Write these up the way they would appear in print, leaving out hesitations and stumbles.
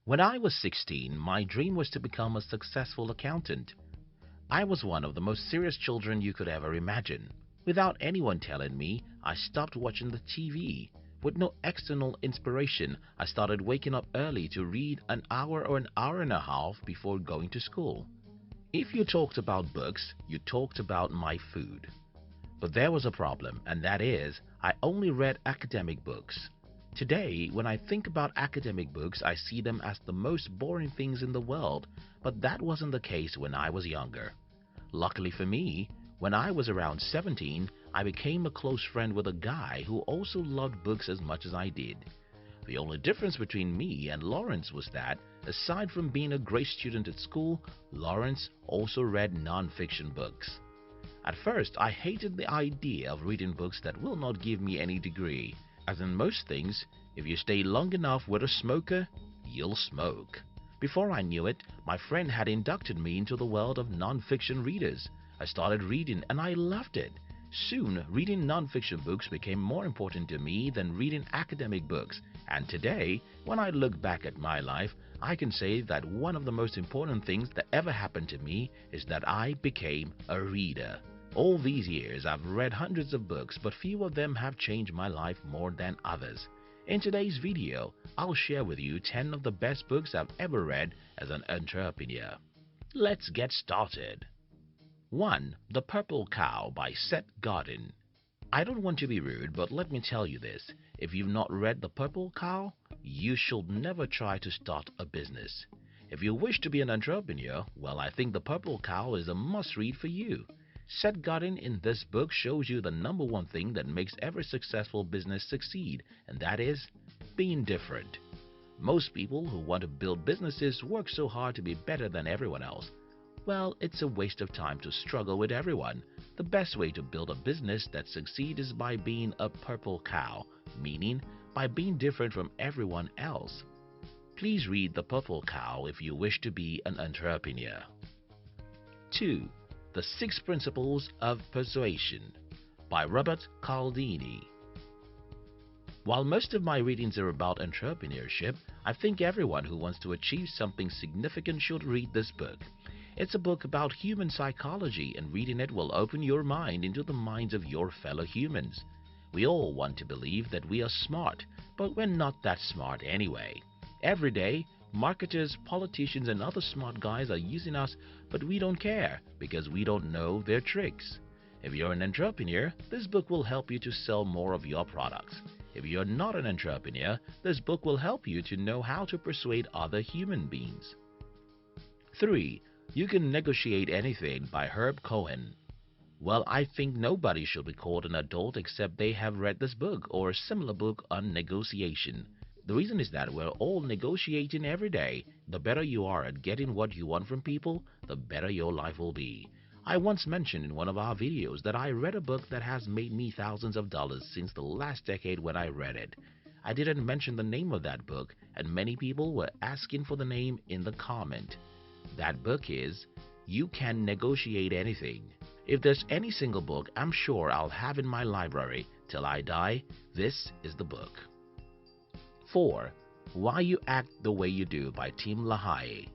When I was 16, my dream was to become a successful accountant. I was one of the most serious children you could ever imagine. Without anyone telling me, I stopped watching the TV. With no external inspiration, I started waking up early to read an hour or an hour and a half before going to school. If you talked about books, you talked about my food. But there was a problem, and that is, I only read academic books. Today, when I think about academic books, I see them as the most boring things in the world, but that wasn't the case when I was younger. Luckily for me, when I was around 17, I became a close friend with a guy who also loved books as much as I did. The only difference between me and Lawrence was that, aside from being a great student at school, Lawrence also read non-fiction books. At first, I hated the idea of reading books that will not give me any degree. As in most things, if you stay long enough with a smoker, you'll smoke. Before I knew it, my friend had inducted me into the world of non-fiction readers. I started reading and I loved it. Soon, reading non-fiction books became more important to me than reading academic books. And today, when I look back at my life, I can say that one of the most important things that ever happened to me is that I became a reader. All these years, I've read hundreds of books, but few of them have changed my life more than others. In today's video, I'll share with you 10 of the best books I've ever read as an entrepreneur. Let's get started. 1. The Purple Cow by Seth Godin. I don't want to be rude, but let me tell you this. If you've not read The Purple Cow, you should never try to start a business. If you wish to be an entrepreneur, well, I think The Purple Cow is a must-read for you. Seth Godin in this book shows you the number one thing that makes every successful business succeed, and that is being different. Most people who want to build businesses work so hard to be better than everyone else. Well, it's a waste of time to struggle with everyone. The best way to build a business that succeeds is by being a purple cow, meaning by being different from everyone else. Please read The Purple Cow if you wish to be an entrepreneur. 2. The 6 Principles of Persuasion by Robert Cialdini. While most of my readings are about entrepreneurship, I think everyone who wants to achieve something significant should read this book. It's a book about human psychology, and reading it will open your mind into the minds of your fellow humans. We all want to believe that we are smart, but we're not that smart anyway. Every day, marketers, politicians, and other smart guys are using us, but we don't care because we don't know their tricks. If you're an entrepreneur, this book will help you to sell more of your products. If you're not an entrepreneur, this book will help you to know how to persuade other human beings. 3. You Can Negotiate Anything by Herb Cohen. Well, I think nobody should be called an adult except they have read this book or a similar book on negotiation. The reason is that we're all negotiating every day. The better you are at getting what you want from people, the better your life will be. I once mentioned in one of our videos that I read a book that has made me thousands of dollars since the last decade when I read it. I didn't mention the name of that book, and many people were asking for the name in the comment. That book is You Can Negotiate Anything. If there's any single book I'm sure I'll have in my library till I die, this is the book. 4. Why You Act the Way You Do by Tim LaHaye.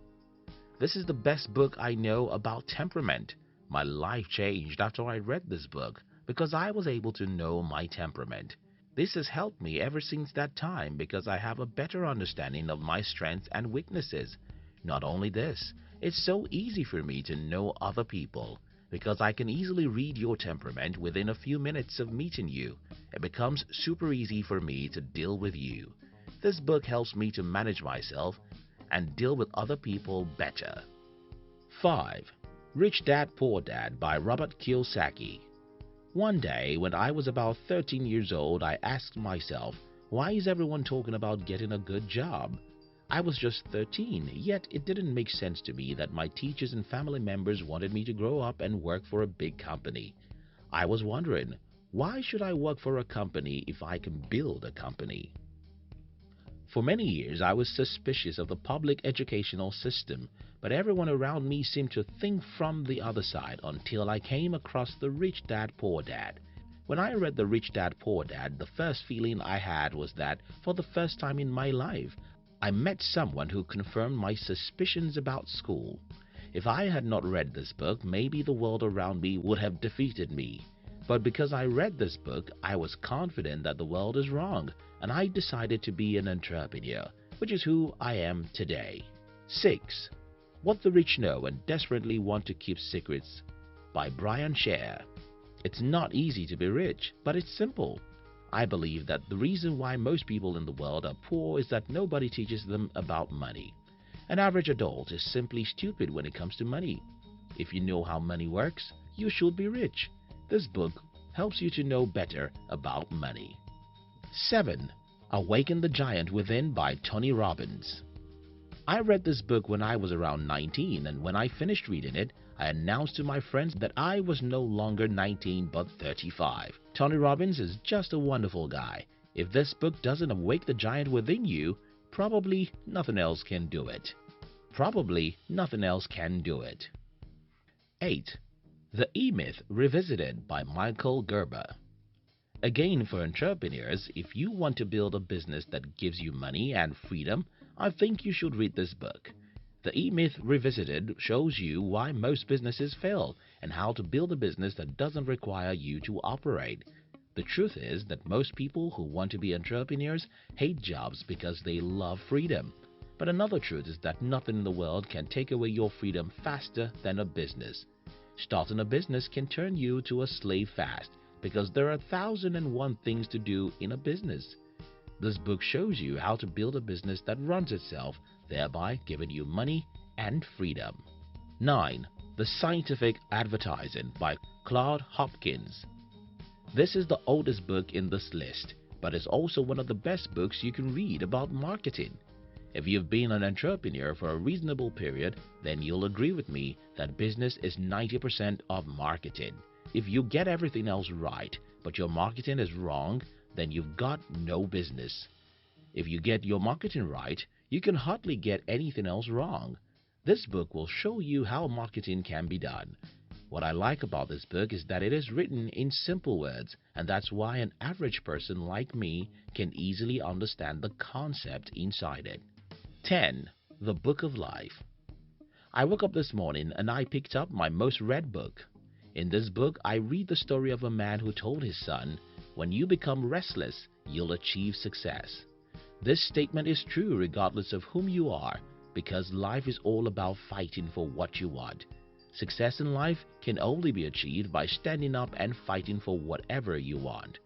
This is the best book I know about temperament. My life changed after I read this book because I was able to know my temperament. This has helped me ever since that time because I have a better understanding of my strengths and weaknesses. Not only this, it's so easy for me to know other people because I can easily read your temperament within a few minutes of meeting you. It becomes super easy for me to deal with you. This book helps me to manage myself and deal with other people better. 5. Rich Dad Poor Dad by Robert Kiyosaki. One day, when I was about 13 years old, I asked myself, why is everyone talking about getting a good job? I was just 13, yet it didn't make sense to me that my teachers and family members wanted me to grow up and work for a big company. I was wondering, why should I work for a company if I can build a company? For many years, I was suspicious of the public educational system, but everyone around me seemed to think from the other side until I came across The Rich Dad Poor Dad. When I read The Rich Dad Poor Dad, the first feeling I had was that, for the first time in my life, I met someone who confirmed my suspicions about school. If I had not read this book, maybe the world around me would have defeated me. But because I read this book, I was confident that the world is wrong, and I decided to be an entrepreneur, which is who I am today. 6. What the Rich Know and Desperately Want to Keep Secrets by Brian Scher. It's not easy to be rich, but it's simple. I believe that the reason why most people in the world are poor is that nobody teaches them about money. An average adult is simply stupid when it comes to money. If you know how money works, you should be rich. This book helps you to know better about money. 7. Awaken the Giant Within by Tony Robbins. I read this book when I was around 19, and when I finished reading it, I announced to my friends that I was no longer 19 but 35. Tony Robbins is just a wonderful guy. If this book doesn't awake the giant within you, probably nothing else can do it. Probably nothing else can do it. 8. The E-Myth Revisited by Michael Gerber. Again, for entrepreneurs, if you want to build a business that gives you money and freedom, I think you should read this book. The E-Myth Revisited shows you why most businesses fail and how to build a business that doesn't require you to operate. The truth is that most people who want to be entrepreneurs hate jobs because they love freedom. But another truth is that nothing in the world can take away your freedom faster than a business. Starting a business can turn you to a slave fast because there are 1,001 things to do in a business. This book shows you how to build a business that runs itself, thereby giving you money and freedom. 9. The Scientific Advertising by Claude Hopkins. This is the oldest book in this list, but it's also one of the best books you can read about marketing. If you've been an entrepreneur for a reasonable period, then you'll agree with me that business is 90% of marketing. If you get everything else right, but your marketing is wrong, then you've got no business. If you get your marketing right, you can hardly get anything else wrong. This book will show you how marketing can be done. What I like about this book is that it is written in simple words, and that's why an average person like me can easily understand the concept inside it. 10. The Book of Life. I woke up this morning and I picked up my most read book. In this book, I read the story of a man who told his son, "When you become restless, you'll achieve success." This statement is true regardless of whom you are, because life is all about fighting for what you want. Success in life can only be achieved by standing up and fighting for whatever you want.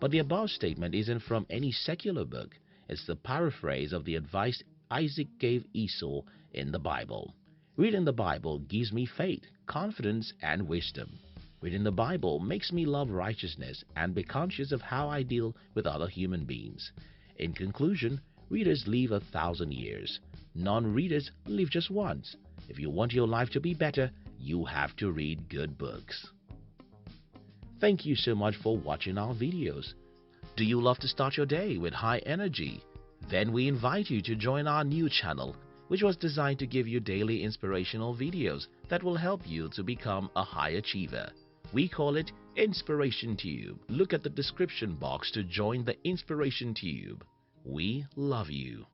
But the above statement isn't from any secular book. It's the paraphrase of the advice Isaac gave Esau in the Bible. Reading the Bible gives me faith, confidence, and wisdom. Reading the Bible makes me love righteousness and be conscious of how I deal with other human beings. In conclusion, readers live 1,000 years. Non-readers live just once. If you want your life to be better, you have to read good books. Thank you so much for watching our videos. Do you love to start your day with high energy? Then we invite you to join our new channel, which was designed to give you daily inspirational videos that will help you to become a high achiever. We call it Inspiration Tube. Look at the description box to join the Inspiration Tube. We love you.